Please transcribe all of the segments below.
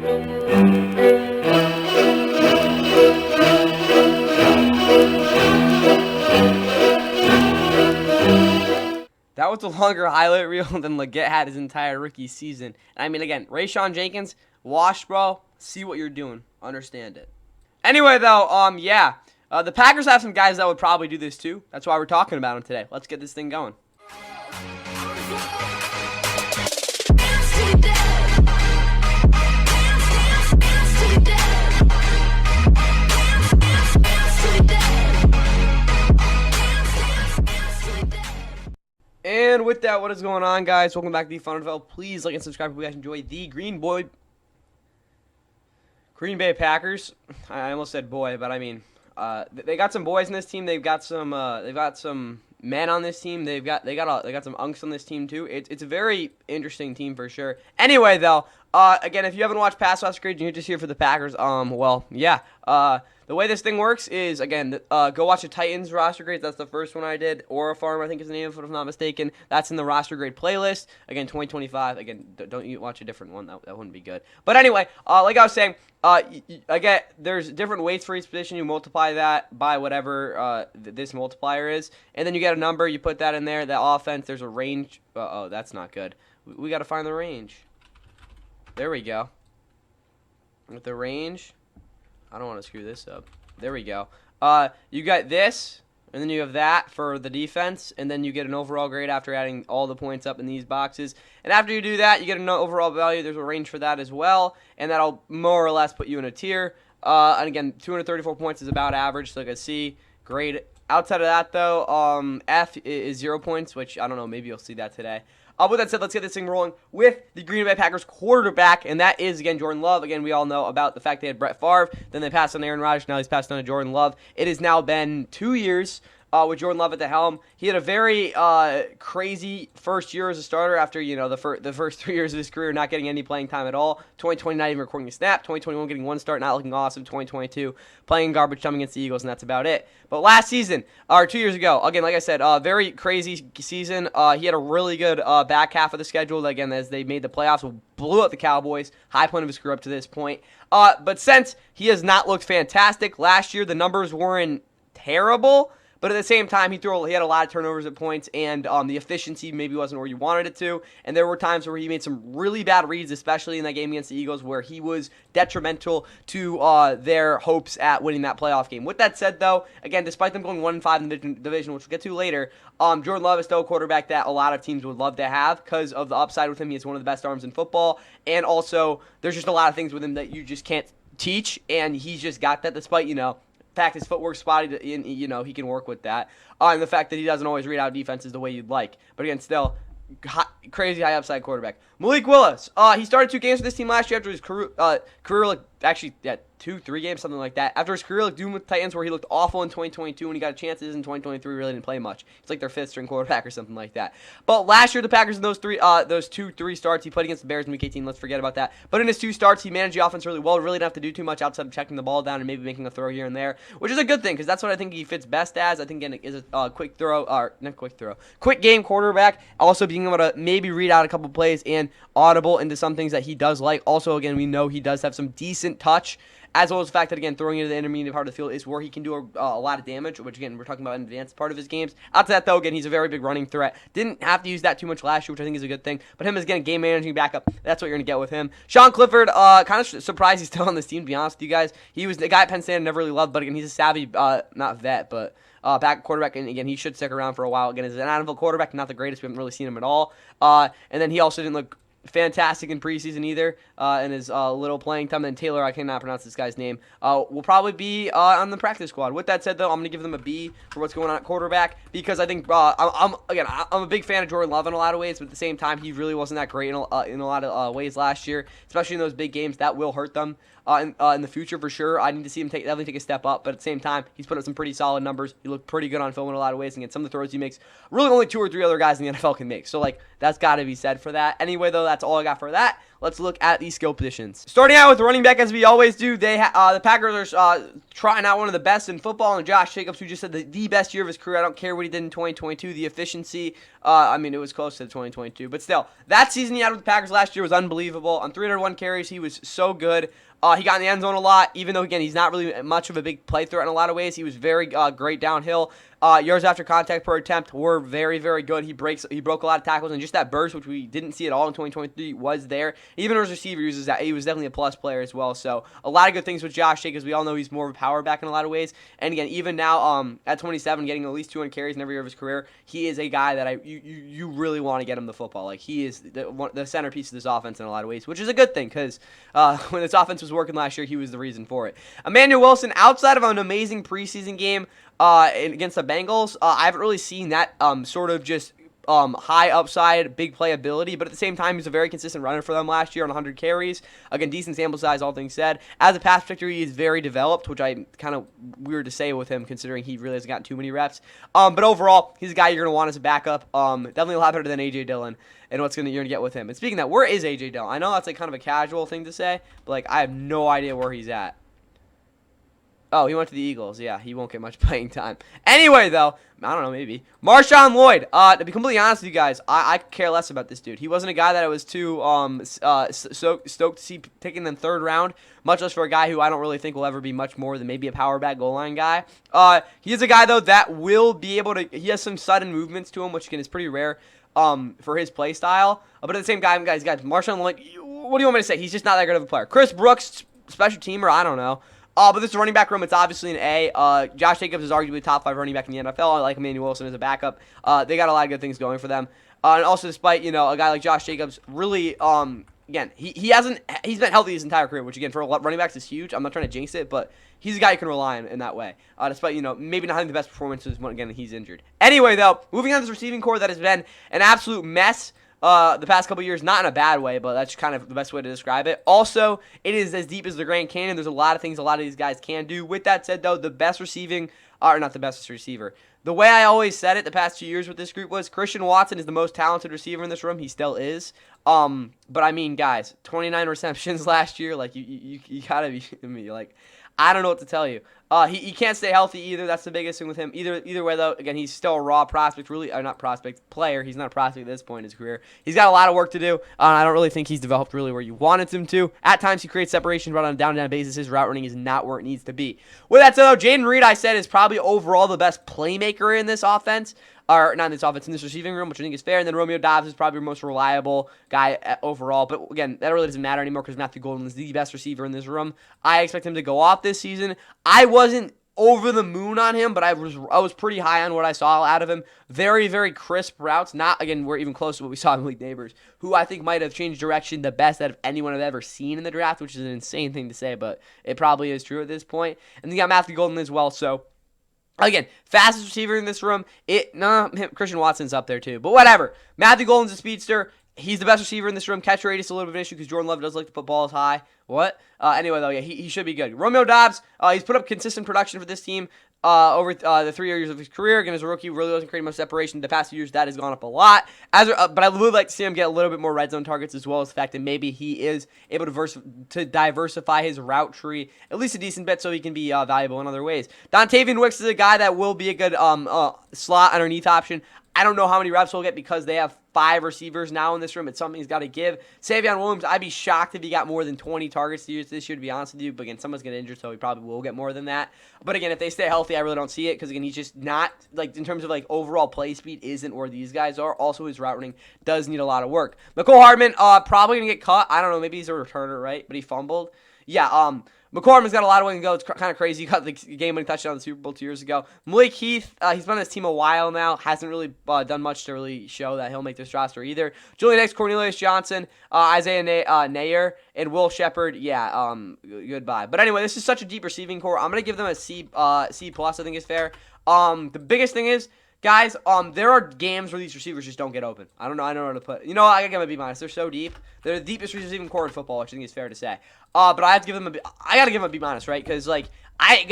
That was a longer highlight reel than Leggett had his entire rookie season. And I mean, again, Rayshawn Jenkins, wash, bro. See what you're doing. Understand it. Anyway, though, yeah. The Packers have some guys that would probably do this too. That's why we're talking about them today. Let's get this thing going. And with that, what is going on, guys? Welcome back to the Fun NFL. Please like and subscribe if you guys enjoy the Green Bay Packers. I almost said boy, but I mean, they got some boys in this team. They've got some men on this team. They got some unks on this team too. It's a very interesting team for sure. Anyway, though, again, if you haven't watched past roster grades and you're just here for the Packers, well, yeah. The way this thing works is, again, go watch the Titans roster grades. That's the first one I did. Aura Farm, I think is the name of it, if I'm not mistaken. That's in the roster grade playlist. Again, 2025. Again, don't you watch a different one. That wouldn't be good. But anyway, like I was saying, again, there's different weights for each position. You multiply that by whatever this multiplier is. And then you get a number. You put that in there. That offense, there's a range. Oh, that's not good. We got to find the range. There we go. With the range. I don't want to screw this up. There we go. You got this, and then you have that for the defense, and then you get an overall grade after adding all the points up in these boxes. And after you do that, you get an overall value. There's a range for that as well, and that'll more or less put you in a tier. And again, 234 points is about average, so like a C grade. Outside of that, though, F is 0 points, which I don't know. Maybe you'll see that today. With that said, let's get this thing rolling with the Green Bay Packers quarterback, and that is, again, Jordan Love. Again, we all know about the fact they had Brett Favre, then they passed on Aaron Rodgers, now he's passed on to Jordan Love. It has now been 2 years with Jordan Love at the helm. He had a very crazy first year as a starter after, the first 3 years of his career not getting any playing time at all. 2020 not even recording a snap. 2021 getting one start, not looking awesome. 2022 playing garbage time against the Eagles, and that's about it. But last season, or 2 years ago, again, like I said, very crazy season. He had a really good back half of the schedule, again, as they made the playoffs, blew up the Cowboys, high point of his career up to this point. But since, he has not looked fantastic. Last year, the numbers weren't terrible, but at the same time, he had a lot of turnovers at points, and the efficiency maybe wasn't where you wanted it to. And there were times where he made some really bad reads, especially in that game against the Eagles, where he was detrimental to their hopes at winning that playoff game. With that said, though, again, despite them going 1-5 in the division, which we'll get to later, Jordan Love is still a quarterback that a lot of teams would love to have because of the upside with him. He has one of the best arms in football, and also there's just a lot of things with him that you just can't teach, and he's just got that despite, fact his footwork's spotty, he can work with that. And the fact that he doesn't always read out defenses the way you'd like. But again, still, crazy high upside quarterback. Malik Willis, he started 2 games with this team last year after his career actually, 2-3 games, something like that. After his career doomed with Titans, where he looked awful in 2022 when he got chances in 2023, really didn't play much. It's like their 5th string quarterback or something like that. But last year, the Packers in those 2-3 starts, he played against the Bears in Week 18. Let's forget about that. But in his 2 starts, he managed the offense really well. Really didn't have to do too much outside of checking the ball down and maybe making a throw here and there, which is a good thing because that's what I think he fits best as. I think again is a quick game quarterback. Also being able to maybe read out a couple plays and audible into some things that he does like. Also, again, we know he does have some decent touch, as well as the fact that, again, throwing into the intermediate part of the field is where he can do a lot of damage, which, again, we're talking about an advanced part of his games. Outside that, though, again, he's a very big running threat. Didn't have to use that too much last year, which I think is a good thing. But him as, again, game-managing backup, that's what you're going to get with him. Sean Clifford, kind of surprised he's still on this team, to be honest with you guys. He was the guy at Penn State I never really loved, but, again, he's a savvy, not vet, but back quarterback, and again, he should stick around for a while. Again, as an NFL quarterback, not the greatest. We haven't really seen him at all. And then he also didn't look fantastic in preseason either, in his little playing time. Then Taylor, I cannot pronounce this guy's name, will probably be on the practice squad. With that said, though, I'm going to give them a B for what's going on at quarterback because I think I'm a big fan of Jordan Love in a lot of ways, but at the same time, he really wasn't that great in a lot of ways last year, especially in those big games. That will hurt them in the future for sure. I need to see him definitely take a step up, but at the same time, he's put up some pretty solid numbers. He looked pretty good on film in a lot of ways, and again, some of the throws he makes, really only 2 or 3 other guys in the NFL can make. So, that's got to be said for that. Anyway, though, that's all I got for that. let's look at these skill positions. Starting out with running back, as we always do, the Packers are trying out one of the best in football, and Josh Jacobs, who just had the best year of his career. I don't care what he did in 2022. The efficiency, I mean, it was close to 2022, but still, that season he had with the Packers last year was unbelievable. On 301 carries, he was so good. He got in the end zone a lot, even though, again, he's not really much of a big play threat in a lot of ways. He was very great downhill. Yards after contact per attempt were very, very good. He broke a lot of tackles, and just that burst, which we didn't see at all in 2023, was there. Even as receiver uses that, he was definitely a plus player as well. So a lot of good things with Josh Jacobs. We all know he's more of a power back in a lot of ways. And again, even now at 27, getting at least 200 carries in every year of his career, he is a guy that you really want to get him the football. Like, he is the centerpiece of this offense in a lot of ways, which is a good thing because when this offense was working last year, he was the reason for it. Emmanuel Wilson, outside of an amazing preseason game against the Bengals, I haven't really seen that sort of just high upside, big playability, but at the same time, he's a very consistent runner for them last year on 100 carries. Again, decent sample size, all things said. As a pass protector, he is very developed, which I kind of weird to say with him considering he really hasn't gotten too many reps. But overall, he's a guy you're going to want as a backup. Definitely a lot better than A.J. Dillon and you're going to get with him. And speaking of that, where is A.J. Dillon? I know that's like kind of a casual thing to say, but like I have no idea where he's at. Oh, he went to the Eagles. Yeah, he won't get much playing time. Anyway, though, I don't know, maybe. Marshawn Lloyd. To be completely honest with you guys, I care less about this dude. He wasn't a guy that I was too stoked to see taking in the third round, much less for a guy who I don't really think will ever be much more than maybe a power back goal line guy. He is a guy, though, that will be able to – he has some sudden movements to him, which, again, is pretty rare for his play style. But at the same time, guys, Marshawn Lloyd, what do you want me to say? He's just not that good of a player. Chris Brooks, special teamer, I don't know. But this running back room, it's obviously an A. Josh Jacobs is arguably top 5 running back in the NFL. I like Emmanuel Wilson as a backup. They got a lot of good things going for them. And also, despite, a guy like Josh Jacobs, really, again, he's been healthy his entire career, which, again, for running backs is huge. I'm not trying to jinx it, but he's a guy you can rely on in that way. Despite, maybe not having the best performances when, again, he's injured. Anyway, though, moving on to this receiving core that has been an absolute mess the past couple years, not in a bad way, but that's kind of the best way to describe it. Also, it is as deep as the Grand Canyon. There's a lot of things a lot of these guys can do. With that said, though, the best receiving, or not the best receiver, the way I always said it the past 2 years with this group was Christian Watson is the most talented receiver in this room. He still is. But I mean, guys, 29 receptions last year. Like, you gotta be kidding me. Like, I don't know what to tell you. He can't stay healthy either. That's the biggest thing with him. Either way, though, again, he's still a raw prospect, really, or not prospect, player. He's not a prospect at this point in his career. He's got a lot of work to do. I don't really think he's developed really where you wanted him to. At times, he creates separation, but on a down-to-down basis, his route running is not where it needs to be. With that said, though, Jayden Reed, I said, is probably overall the best playmaker in this offense. Or not in this offense, in this receiving room, which I think is fair. And then Romeo Doubs is probably the most reliable guy overall. But again, that really doesn't matter anymore because Matthew Golden is the best receiver in this room. I expect him to go off this season. I wasn't over the moon on him, but I was pretty high on what I saw out of him. Very, very crisp routes. Not, again, we're even close to what we saw in Malik Neighbors, who I think might have changed direction the best out of anyone I've ever seen in the draft, which is an insane thing to say, but it probably is true at this point. And then you got Matthew Golden as well, so again, fastest receiver in this room. Christian Watson's up there too. But whatever. Matthew Golden's a speedster. He's the best receiver in this room. Catch rate is a little bit of an issue because Jordan Love does like to put balls high. What? Anyway, though, yeah, he should be good. Romeo Doubs, he's put up consistent production for this team over the 3 years of his career. Again, as a rookie, really wasn't creating much separation. The past few years, that has gone up a lot. But I would like to see him get a little bit more red zone targets, as well as the fact that maybe he is able to diversify his route tree at least a decent bit so he can be valuable in other ways. Dontavian Wicks is a guy that will be a good slot underneath option. I don't know how many reps he'll get because they have 5 receivers now in this room. It's something he's got to give. Savion Williams, I'd be shocked if he got more than 20 targets this year, to be honest with you. But again, someone's getting injured, so he probably will get more than that. But again, if they stay healthy, I really don't see it because, again, he's just not, like, in terms of, like, overall play speed, isn't where these guys are. Also, his route running does need a lot of work. Mecole Hardman, probably going to get cut. I don't know. Maybe he's a returner, right? But he fumbled. Yeah, Mecole Hardman's got a lot of way to go. It's kind of crazy. He got the game-winning touchdown in the Super Bowl 2 years ago. Malik Heath, he's been on this team a while now. Hasn't really done much to really show that he'll make this roster either. Julian X, Cornelius Johnson, Isaiah Nayer, and Will Shepard. Yeah, goodbye. But anyway, this is such a deep receiving core. I'm going to give them a C+, I think is fair. The biggest thing is, guys, there are games where these receivers just don't get open. I don't know how to put it. I gotta give them a B-. They're so deep. They're the deepest receiving core in football, which I think is fair to say. But I have to give them I gotta give them a B-, right? Because, like,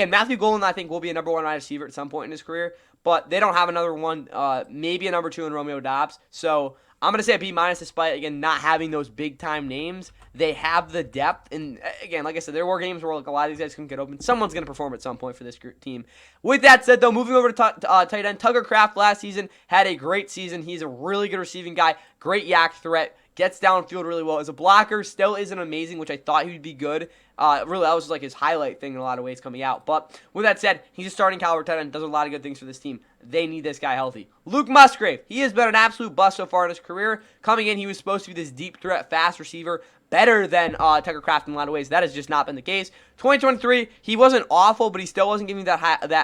Matthew Golden, I think, will be a number 1 wide receiver at some point in his career. But they don't have another one, maybe a number 2 in Romeo Doubs. So I'm going to say a B minus despite, again, not having those big-time names. They have the depth. And, again, like I said, there were games where like, a lot of these guys couldn't get open. Someone's going to perform at some point for this team. With that said, though, moving over to tight end, Tucker Kraft last season had a great season. He's a really good receiving guy, great yak threat, gets downfield really well. As a blocker, still isn't amazing, which I thought he would be good. Really, that was like his highlight thing in a lot of ways coming out. But with that said, he's a starting caliber tight end, does a lot of good things for this team. They need this guy healthy. Luke Musgrave, he has been an absolute bust so far in his career. Coming in, he was supposed to be this deep threat, fast receiver, better than Tucker Kraft in a lot of ways. That has just not been the case. 2023, he wasn't awful, but he still wasn't giving that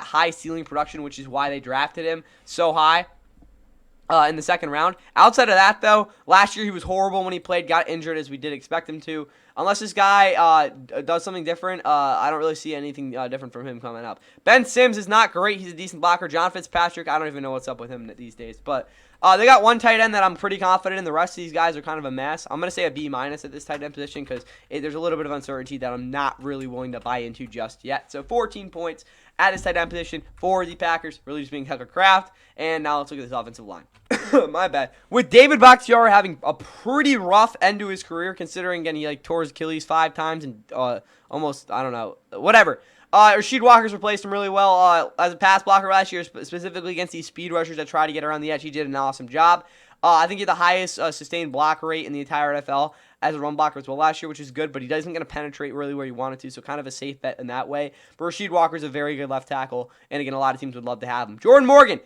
high ceiling production, which is why they drafted him so high in the second round. Outside of that, though, last year he was horrible when he played, got injured as we did expect him to. Unless this guy does something different, I don't really see anything different from him coming up. Ben Sims is not great. He's a decent blocker. John Fitzpatrick, I don't even know what's up with him these days. But they got one tight end that I'm pretty confident in. The rest of these guys are kind of a mess. I'm going to say a B minus at this tight end position because there's a little bit of uncertainty that I'm not really willing to buy into just yet. So 14 points at his tight end position for the Packers, really just being Tucker Kraft. And now let's look at this offensive line. My bad. With David Bakhtiari having a pretty rough end to his career, considering, again, he tore his Achilles 5 times and almost, I don't know, whatever. Rasheed Walker's replaced him really well as a pass blocker last year, specifically against these speed rushers that try to get around the edge. He did an awesome job. I think he had the highest sustained block rate in the entire NFL as a run blocker as well last year, which is good, but he isn't going to penetrate really where he wanted to, so kind of a safe bet in that way. But Rasheed Walker's a very good left tackle, and again, a lot of teams would love to have him. Jordan Morgan,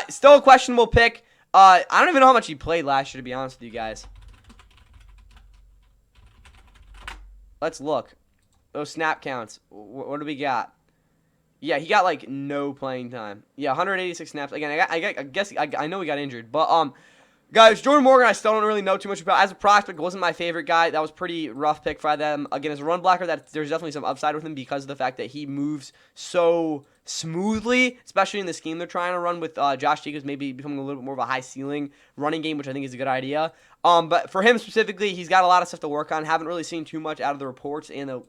still a questionable pick. I don't even know how much he played last year, to be honest with you guys. Let's look. Those snap counts. What do we got? Yeah, he got, like, no playing time. Yeah, 186 snaps. Again, I guess I know he got injured, but, guys, Jordan Morgan, I still don't really know too much about. As a prospect, wasn't my favorite guy. That was pretty rough pick for them. Again, as a run blocker, there's definitely some upside with him because of the fact that he moves so smoothly, especially in the scheme they're trying to run with Josh Jacobs maybe becoming a little bit more of a high ceiling running game, which I think is a good idea. But for him specifically, he's got a lot of stuff to work on. Haven't really seen too much out of the reports and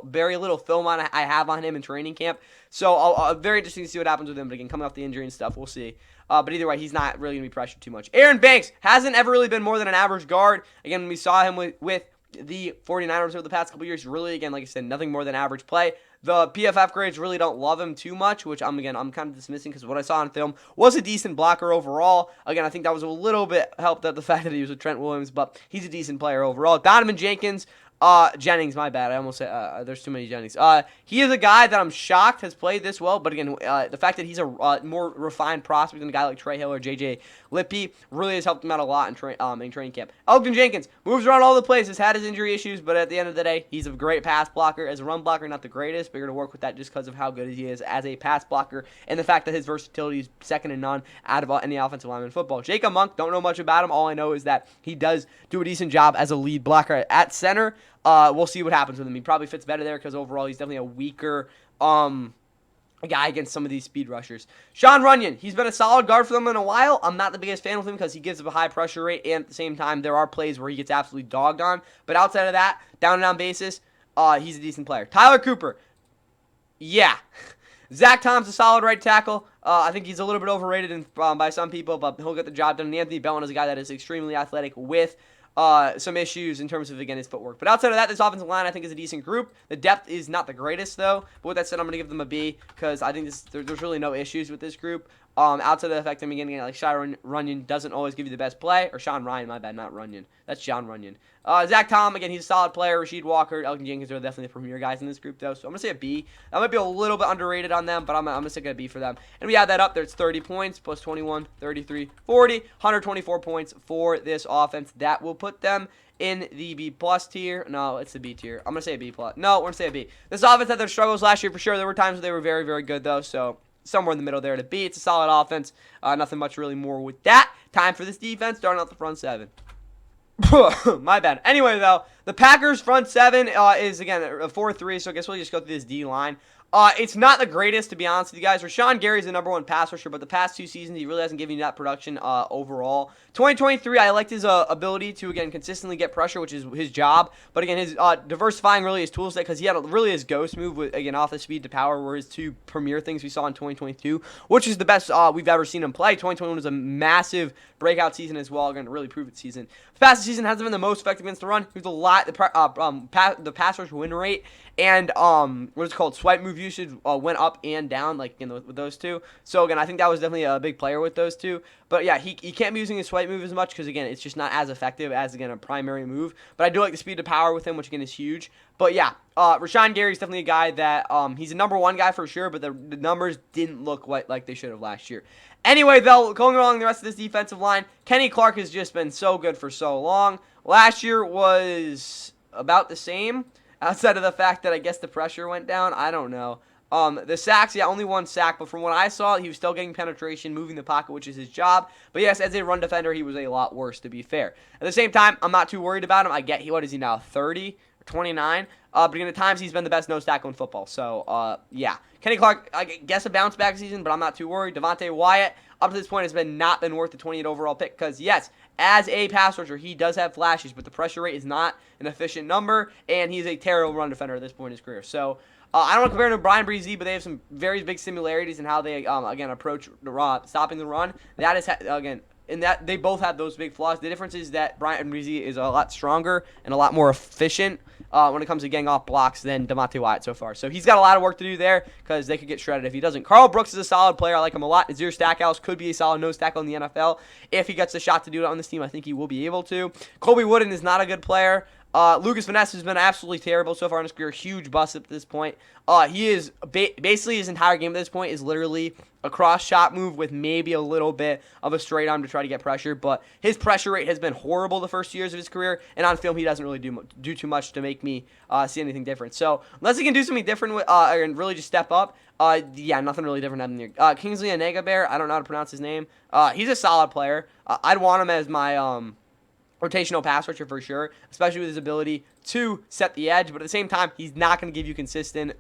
very little film I have on him in training camp. So very interesting to see what happens with him. But again, coming off the injury and stuff, we'll see. But either way, he's not really going to be pressured too much. Aaron Banks hasn't ever really been more than an average guard. Again, when we saw him with the 49ers over the past couple years, really, again, like I said, nothing more than average play. The PFF grades really don't love him too much, which I'm kind of dismissing because what I saw on film was a decent blocker overall. Again, I think that was a little bit helped out the fact that he was with Trent Williams, but he's a decent player overall. Donovan Jennings, my bad. I almost said there's too many Jennings. He is a guy that I'm shocked has played this well, but again, the fact that he's a more refined prospect than a guy like Trey Hill or J.J. Lippy really has helped him out a lot in training camp. Elgton Jenkins moves around all the places, has his injury issues, but at the end of the day, he's a great pass blocker. As a run blocker, not the greatest, but you're going to work with that just because of how good he is as a pass blocker and the fact that his versatility is second to none out of any offensive lineman in football. Jacob Monk, don't know much about him. All I know is that he does do a decent job as a lead blocker at center. We'll see what happens with him. He probably fits better there because overall he's definitely a weaker guy against some of these speed rushers. Sean Runyon, he's been a solid guard for them in a while. I'm not the biggest fan of him because he gives up a high pressure rate, and at the same time, there are plays where he gets absolutely dogged on. But outside of that, down and down basis, he's a decent player. Tyler Cooper, yeah. Zach Tom's a solid right tackle. I think he's a little bit overrated by some people, but he'll get the job done. And Anthony Bellin is a guy that is extremely athletic with some issues in terms of, again, his footwork. But outside of that, this offensive line, I think, is a decent group. The depth is not the greatest, though. But with that said, I'm going to give them a B because I think there's really no issues with this group. Outside of the fact that, again, like Sean Runyon doesn't always give you the best play. Or Sean Ryan, my bad, not Runyon. That's Sean Runyon. Zach Tom, again, he's a solid player. Rasheed Walker, Elgton Jenkins are definitely the premier guys in this group, though. So I'm going to say a B. That might be a little bit underrated on them, but I'm going to stick at a B for them. And we add that up there. It's 30 points plus 21, 33, 40, 124 points for this offense. That will put them in the B plus tier. No, it's the B tier. I'm going to say a B plus. No, we're going to say a B. This offense had their struggles last year for sure. There were times where they were very, very good, though. So somewhere in the middle there to B. It's a solid offense. Nothing much really more with that. Time for this defense, starting out the front seven. My bad. Anyway, though, the Packers front seven is, again, a 4-3, so I guess we'll just go through this D-line. It's not the greatest, to be honest with you guys. Rashawn Gary's the number one pass rusher, but the past 2 seasons, he really hasn't given you that production overall. 2023, I liked his ability to, again, consistently get pressure, which is his job. But, again, his diversifying really his tool set, because he had really his ghost move, with, again, off the speed to power, were his two premier things we saw in 2022, which is the best we've ever seen him play. 2021 was a massive breakout season as well, again, really prove it season. The past season hasn't been the most effective against the run. He was a lot, the pass rush win rate and what is it called, swipe move usage went up and down, like with those two. So again, I think that was definitely a big player with those two. But yeah, he can't be using his swipe move as much because again, it's just not as effective as again a primary move. But I do like the speed to power with him, which again is huge. But yeah, Rashawn Gary is definitely a guy that he's a number one guy for sure, but the numbers didn't look like they should have last year. Anyway, though, going along the rest of this defensive line, Kenny Clark has just been so good for so long. Last year was about the same. Outside of the fact that I guess the pressure went down, I don't know. The sacks, yeah, only one sack, but from what I saw, he was still getting penetration, moving the pocket, which is his job. But yes, as a run defender, he was a lot worse, to be fair. At the same time, I'm not too worried about him. I get, what is he now, 30 or 29? But at times, he's been the best nose tackle in football. So, yeah. Kenny Clark, I guess a bounce back season, but I'm not too worried. Devontae Wyatt, up to this point, has not been worth the 28 overall pick because, yes, as a pass rusher, he does have flashes, but the pressure rate is not an efficient number, and he's a terrible run defender at this point in his career. So, I don't want to compare him to Brian Bresee, but they have some very big similarities in how they, again, approach the run, stopping the run. That is, again, in that they both have those big flaws. The difference is that Brian Bresee is a lot stronger and a lot more efficient when it comes to getting off blocks than Devontae Wyatt so far. So he's got a lot of work to do there because they could get shredded if he doesn't. Carl Brooks is a solid player. I like him a lot. Azir Stackhouse could be a solid nose tackle in the NFL. If he gets the shot to do it on this team, I think he will be able to. Colby Wooden is not a good player. Lucas Van Ness has been absolutely terrible so far in his career. Huge bust at this point. He is basically his entire game at this point is literally a cross shot move with maybe a little bit of a straight arm to try to get pressure. But his pressure rate has been horrible the first 2 years of his career, and on film he doesn't really do too much to make me see anything different. So unless he can do something different and really just step up, yeah, nothing really different happening here. Kingsley Anega-Bear, I don't know how to pronounce his name. He's a solid player. I'd want him as my rotational pass rusher for sure, especially with his ability to set the edge. But at the same time, he's not going to give you consistent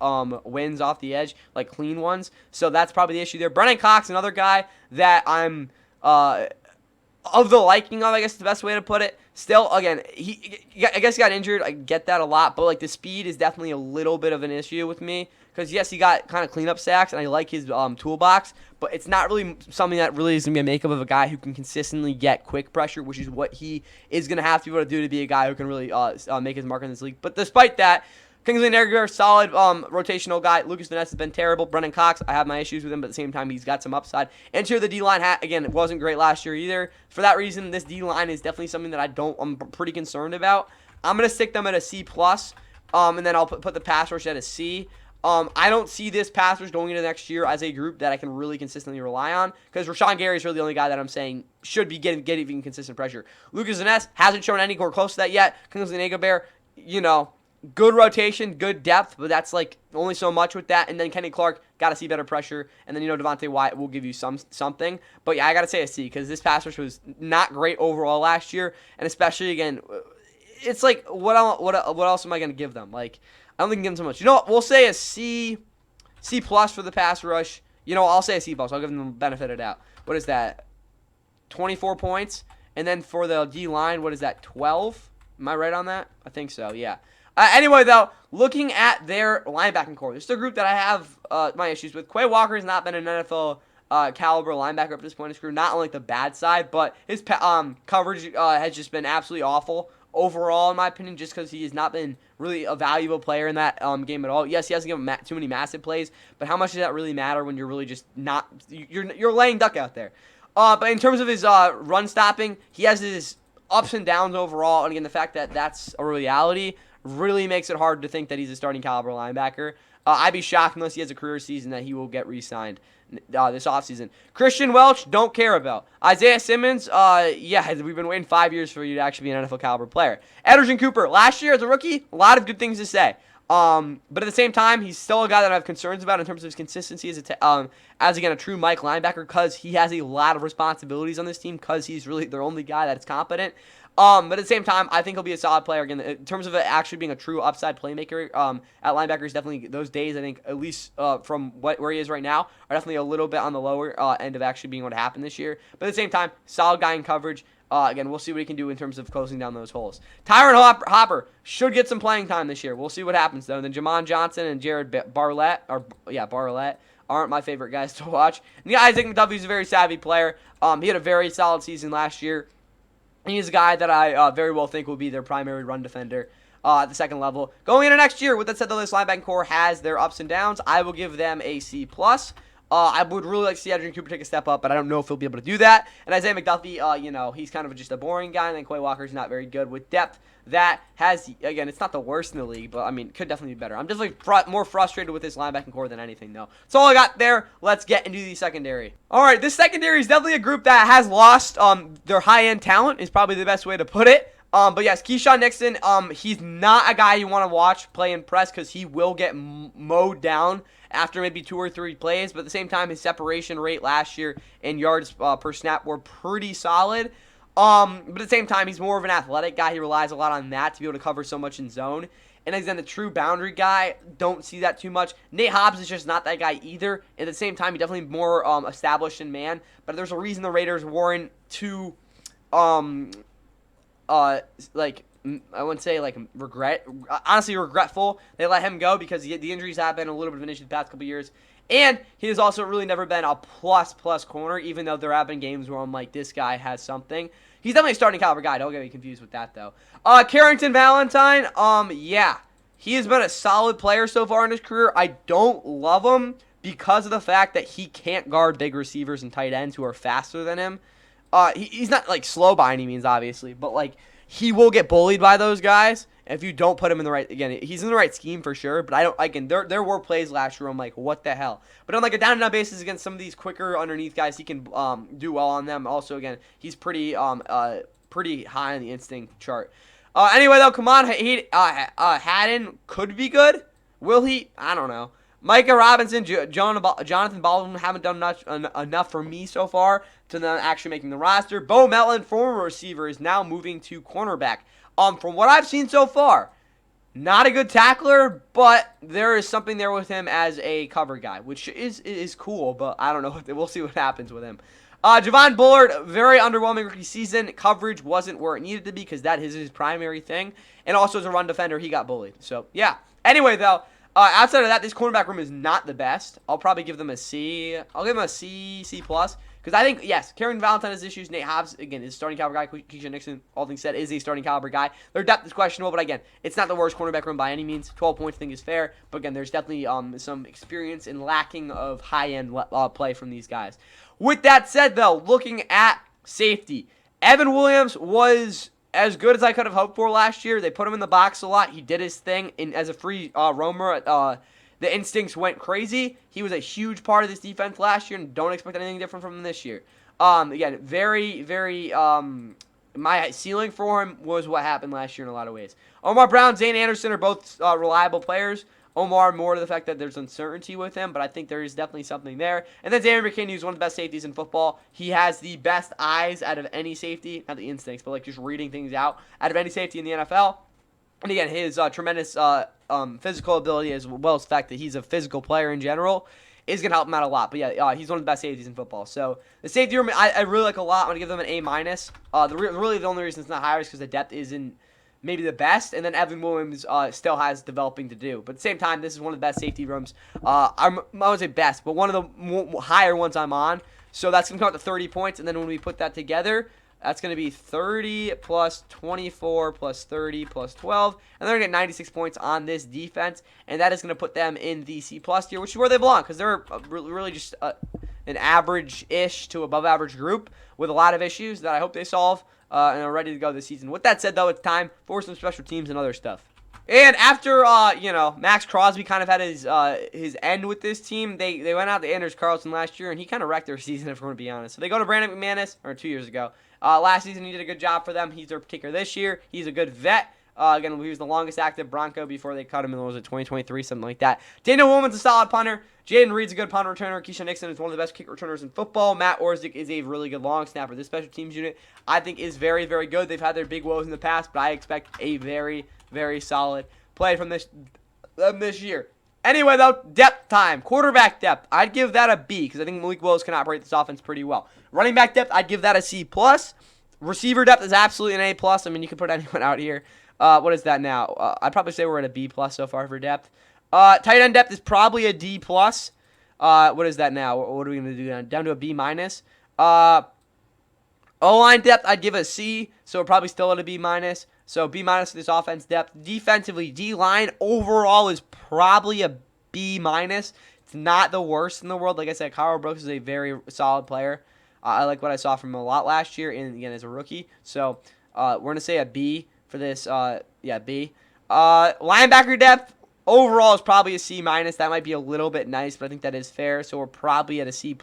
wins off the edge, like clean ones. So that's probably the issue there. Brennan Cox, another guy that I'm of the liking of, I guess is the best way to put it. Still, again, I guess he got injured. I get that a lot, but like the speed is definitely a little bit of an issue with me. Because, yes, he got kind of cleanup sacks, and I like his toolbox, but it's not really something that really is going to be a makeup of a guy who can consistently get quick pressure, which is what he is going to have to be able to do to be a guy who can really make his mark in this league. But despite that, Kingsley Anega-Bear, solid rotational guy. Lucas Van Ness has been terrible. Brennan Cox, I have my issues with him, but at the same time, he's got some upside. And here, the D-line, again, it wasn't great last year either. For that reason, this D-line is definitely something that I'm pretty concerned about. I'm going to stick them at a C+, and then I'll put the pass rush at a C. I don't see this pass rush going into next year as a group that I can really consistently rely on because Rashawn Gary is really the only guy that I'm saying should be getting consistent pressure. Lucas Van Ness hasn't shown anywhere close to that yet. Kingsley Anega-Bear, good rotation, good depth, but that's like only so much with that. And then Kenny Clark, got to see better pressure. And then, Devontae Wyatt will give you something. But yeah, I got to say a C because this pass rush was not great overall last year. And especially, again, it's like, what else am I going to give them? Like, I don't think I can give them so much. You know what? We'll say a C plus for the pass rush. I'll say a C plus. I'll give them the benefit of the doubt. What is that? 24 points. And then for the D-line, what is that, 12? Am I right on that? I think so, yeah. Anyway, though, looking at their linebacking core, this is a group that I have my issues with. Quay Walker has not been an NFL caliber linebacker up to this point in his career. Not on like the bad side, but his coverage has just been absolutely awful overall, in my opinion, just because he has not been really a valuable player in that game at all. Yes, he hasn't given too many massive plays, but how much does that really matter when you're really just not – you're laying duck out there. But in terms of his run stopping, he has his ups and downs overall, and again, the fact that that's a reality really makes it hard to think that he's a starting caliber linebacker. I'd be shocked unless he has a career season that he will get re-signed this offseason. Christian Welch, don't care about. Isaiah Simmons, yeah, we've been waiting 5 years for you to actually be an NFL caliber player. Edgerrin Cooper, last year as a rookie, a lot of good things to say. But at the same time, he's still a guy that I have concerns about in terms of his consistency as again, a true Mike linebacker because he has a lot of responsibilities on this team because he's really their only guy that's competent. But at the same time, I think he'll be a solid player. Again, in terms of it actually being a true upside playmaker, at linebacker is definitely those days, I think, at least from where he is right now, are definitely a little bit on the lower end of actually being able to happen this year. But at the same time, solid guy in coverage. Again, we'll see what he can do in terms of closing down those holes. Tyron Hopper should get some playing time this year. We'll see what happens, though. And then Jamon Johnson and Jared Barlett, aren't my favorite guys to watch. And yeah, Isaac McDuffie's a very savvy player. He had a very solid season last year. He's a guy that I very well think will be their primary run defender at the second level. Going into next year, with that said, though, this linebacking core has their ups and downs. I will give them a C+. I would really like to see Adrian Cooper take a step up, but I don't know if he'll be able to do that. And Isaiah McDuffie, he's kind of just a boring guy, and then Quay Walker's not very good with depth. That has, again, it's not the worst in the league, but, I mean, could definitely be better. I'm definitely more frustrated with this linebacking core than anything, though. That's all I got there. Let's get into the secondary. All right, this secondary is definitely a group that has lost their high-end talent, is probably the best way to put it. But yes, Keyshawn Nixon, he's not a guy you want to watch play in press because he will get mowed down after maybe 2 or 3 plays. But at the same time, his separation rate last year and yards per snap were pretty solid. But at the same time, he's more of an athletic guy. He relies a lot on that to be able to cover so much in zone. And again, the true boundary guy, don't see that too much. Nate Hobbs is just not that guy either. At the same time, he definitely more established in man. But there's a reason the Raiders weren't too, I wouldn't say honestly regretful. They let him go because the injuries have been a little bit of an issue the past couple years. And he has also really never been a plus corner, even though there have been games where I'm like, this guy has something. He's definitely a starting caliber guy. Don't get me confused with that, though. Carrington Valentine, yeah. He has been a solid player so far in his career. I don't love him because of the fact that he can't guard big receivers and tight ends who are faster than him. He's not, slow by any means, obviously, but, he will get bullied by those guys if you don't put him in the right, again, he's in the right scheme for sure, but there were plays last year I'm like, what the hell? But on, a down-and-out basis against some of these quicker underneath guys, he can do well on them. Also, again, he's pretty high on the instinct chart. Anyway, though, come on, Haddon could be good. Will he? I don't know. Micah Robinson, Jonathan Baldwin haven't done enough for me so far to them actually making the roster. Bo Melton, former receiver, is now moving to cornerback. From what I've seen so far, not a good tackler, but there is something there with him as a cover guy, which is cool, but I don't know. We'll see what happens with him. Javon Bullard, very underwhelming rookie season. Coverage wasn't where it needed to be because that is his primary thing. And also as a run defender, he got bullied. So, yeah. Anyway, though, outside of that, this cornerback room is not the best. I'll probably give them a C. I'll give them a C+. Because I think, yes, Carrington Valentine has issues. Nate Hobbs, again, is a starting caliber guy. Keyshawn Nixon, all things said, is a starting caliber guy. Their depth is questionable, but again, it's not the worst cornerback room by any means. 12 points I think is fair. But again, there's definitely some experience and lacking of high-end play from these guys. With that said, though, looking at safety, Evan Williams was as good as I could have hoped for last year. They put him in the box a lot. He did his thing as a free roamer. The instincts went crazy. He was a huge part of this defense last year, and don't expect anything different from him this year. Again, very, very, my ceiling for him was what happened last year in a lot of ways. Omar Brown, Zane Anderson are both reliable players. Omar, more to the fact that there's uncertainty with him, but I think there is definitely something there. And then Xavier McKinney, who's one of the best safeties in football. He has the best eyes out of any safety, not the instincts, but just reading things out of any safety in the NFL. And again, his tremendous physical ability, as well as the fact that he's a physical player in general, is going to help him out a lot. But yeah, he's one of the best safeties in football. So the safety room, I really like a lot. I'm going to give them an A-. Really, the only reason it's not higher is because the depth isn't maybe the best, and then Evan Williams still has developing to do. But at the same time, this is one of the best safety rooms. I wouldn't say best, but one of the higher ones I'm on. So that's going to come out to 30 points, and then when we put that together, that's going to be 30 plus 24 plus 30 plus 12, and they're going to get 96 points on this defense, and that is going to put them in the C+ tier, which is where they belong, because they're really just an average-ish to above-average group with a lot of issues that I hope they solve. And are ready to go this season. With that said, though, it's time for some special teams and other stuff. And after, Max Crosby kind of had his end with this team, they went out to Anders Carlson last year, and he kind of wrecked their season, if we're going to be honest. So they go to Brandon McManus, or 2 years ago. Last season, he did a good job for them. He's their kicker this year. He's a good vet. Again, he was the longest active Bronco before they cut him in, what was it, 2023, something like that. Daniel Woolman's a solid punter. Jaden Reed's a good punt returner. Keyshawn Nixon is one of the best kick returners in football. Matt Orzik is a really good long snapper. This special teams unit, I think, is very, very good. They've had their big woes in the past, but I expect a very, very solid play from this year. Anyway, though, depth time. Quarterback depth, I'd give that a B because I think Malik Willis can operate this offense pretty well. Running back depth, I'd give that a C+. Receiver depth is absolutely an A+. I mean, you can put anyone out here. What is that now? I'd probably say we're at a B+ so far for depth. Tight end depth is probably a D+. What is that now? What are we going to do now? Down to a B-. O-line depth, I'd give a C, so we're probably still at a B-. So B- for this offense depth. Defensively, D-line overall is probably a B-. It's not the worst in the world. Like I said, Kyle Brooks is a very solid player. I like what I saw from him a lot last year, and again, as a rookie. So we're going to say a B for this. B. Linebacker depth overall is probably a C-. That might be a little bit nice, but I think that is fair. So we're probably at a C+.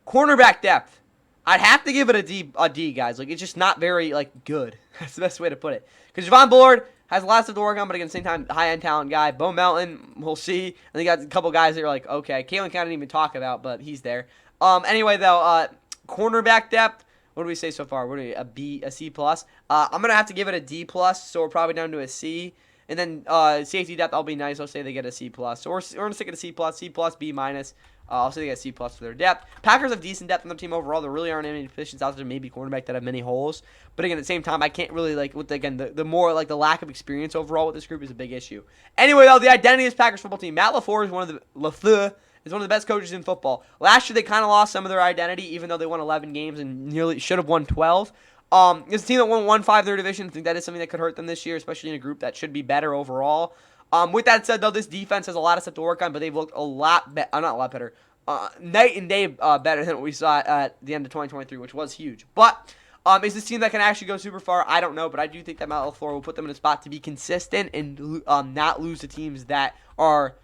Cornerback depth, I'd have to give it a D, guys. Like, it's just not very, like, good. That's the best way to put it. Because Javon Bullard has lots to work on, but again, at the same time, high-end talent guy. Bo Melton, we'll see. And they got a couple guys that are like, okay. Kalen can't even talk about, but he's there. Anyway, though, cornerback depth, what do we say so far? What are we, a B, a C+? I'm going to have to give it a D+, so we're probably down to a C. And then safety depth, I'll be nice. I'll say they get a C+. So we're going to stick at a C+, B-. I'll say they get C+ for their depth. Packers have decent depth on their team overall. There really aren't any positions out there, maybe cornerback, that have many holes. But again, at the same time, I can't really, like, with the more, like, the lack of experience overall with this group is a big issue. Anyway, though, the identity of this Packers football team. Matt LaFleur is one of the best coaches in football. Last year, they kind of lost some of their identity, even though they won 11 games and nearly should have won 12. It's a team that won 1-5 their division. I think that is something that could hurt them this year, especially in a group that should be better overall. With that said, though, this defense has a lot of stuff to work on, but they've looked a lot better. Not a lot better. Night and day better than what we saw at the end of 2023, which was huge. But is this team that can actually go super far? I don't know, but I do think that Matt LaFleur will put them in a spot to be consistent and not lose to teams that are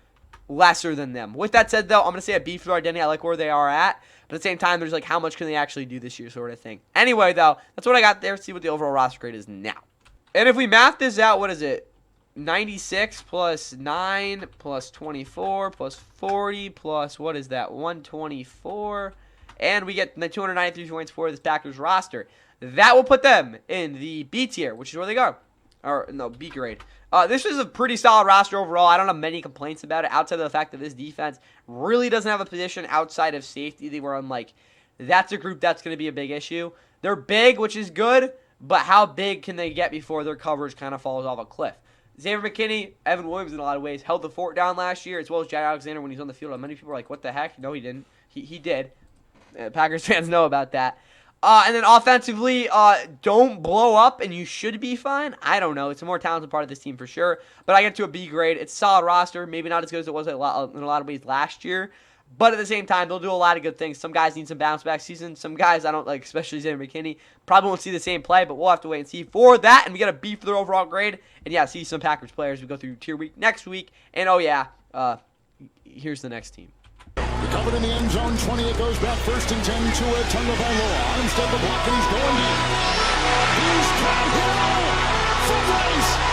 lesser than them. With that said, though, I'm going to say a B for their identity. I like where they are at. But at the same time, there's like, how much can they actually do this year sort of thing. Anyway, though, that's what I got there. See what the overall roster grade is now. And if we math this out, what is it? 96 plus 9 plus 24 plus 40 plus, what is that, 124. And we get the 293 points for this Packers roster. That will put them in the B tier, which is where they go. Or, no, B grade. This is a pretty solid roster overall. I don't have many complaints about it outside of the fact that this defense really doesn't have a position outside of safety where I'm like, that's a group that's going to be a big issue. They're big, which is good, but how big can they get before their coverage kind of falls off a cliff? Xavier McKinney, Evan Williams in a lot of ways, held the fort down last year, as well as Jair Alexander when he's on the field. Many people are like, what the heck? No, he didn't. He did. Packers fans know about that. And then offensively, don't blow up and you should be fine. I don't know. It's a more talented part of this team for sure. But I get to a B grade. It's a solid roster. Maybe not as good as it was in a lot of ways last year. But at the same time, they'll do a lot of good things. Some guys need some bounce-back seasons. Some guys I don't like, especially Xavier McKinney, probably won't see the same play, but we'll have to wait and see for that. And we got a B for their overall grade. And, yeah, see some Packers players. We go through tier week next week. And, oh, yeah, here's the next team. Recovered in the end zone, 20, it goes back, 1st and 10 to a Tagovailoa. Armstead the block, and he's going deep. He's trying to for race.